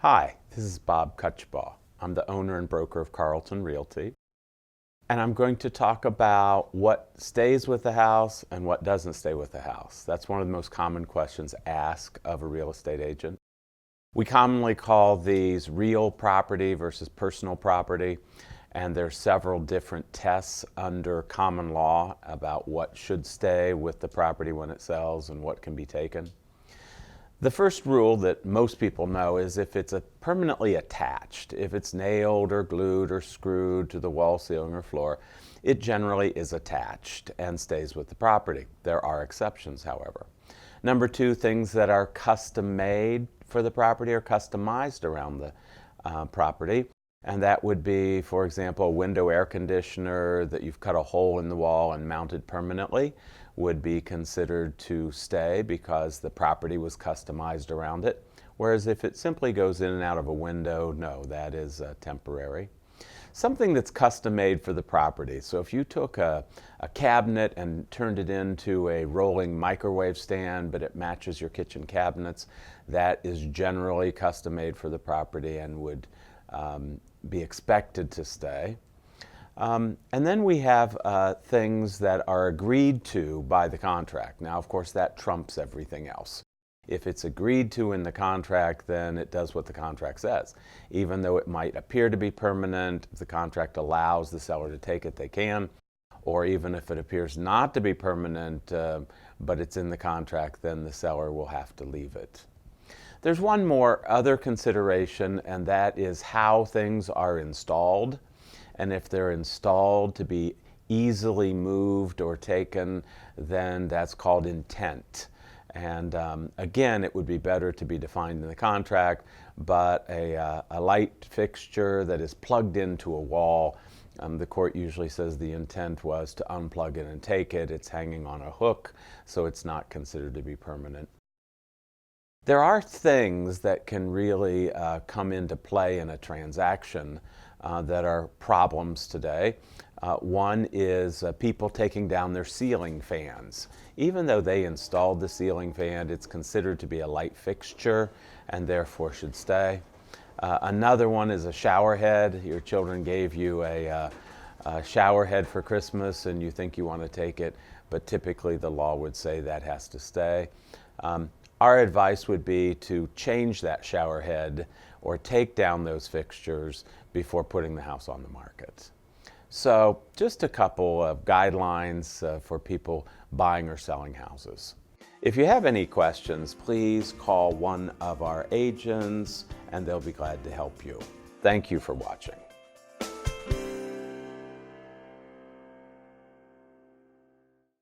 Hi, this is Bob Kutschbach. I'm the owner and broker of Carleton Realty. And I'm going to talk about what stays with the house and what doesn't stay with the house. That's one of the most common questions asked of a real estate agent. We commonly call these real property versus personal property, and there's several different tests under common law about what should stay with the property when it sells and what can be taken. The first rule that most people know is if it's permanently attached, if it's nailed or glued or screwed to the wall, ceiling, or floor, it generally is attached and stays with the property. There are exceptions, however. Number two, things that are custom made for the property or customized around the property. And that would be, for example, a window air conditioner that you've cut a hole in the wall and mounted permanently would be considered to stay because the property was customized around it. Whereas if it simply goes in and out of a window, no, that is temporary. Something that's custom made for the property. So if you took a cabinet and turned it into a rolling microwave stand, but it matches your kitchen cabinets, that is generally custom made for the property and would be expected to stay. And then we have things that are agreed to by the contract. Now, of course, that trumps everything else. If it's agreed to in the contract, then it does what the contract says. Even though it might appear to be permanent, if the contract allows the seller to take it, they can. Or even if it appears not to be permanent, but it's in the contract, then the seller will have to leave it. There's one more other consideration, and that is how things are installed. And if they're installed to be easily moved or taken, then that's called intent. And again, it would be better to be defined in the contract, but a light fixture that is plugged into a wall, the court usually says the intent was to unplug it and take it. It's hanging on a hook, so it's not considered to be permanent. There are things that can really come into play in a transaction that are problems today. One is people taking down their ceiling fans. Even though they installed the ceiling fan, it's considered to be a light fixture and therefore should stay. Another one is a shower head. Your children gave you a shower head for Christmas and you think you want to take it, but typically the law would say that has to stay. Our advice would be to change that shower head or take down those fixtures before putting the house on the market. So just a couple of guidelines for people buying or selling houses. If you have any questions, please call one of our agents and they'll be glad to help you. Thank you for watching.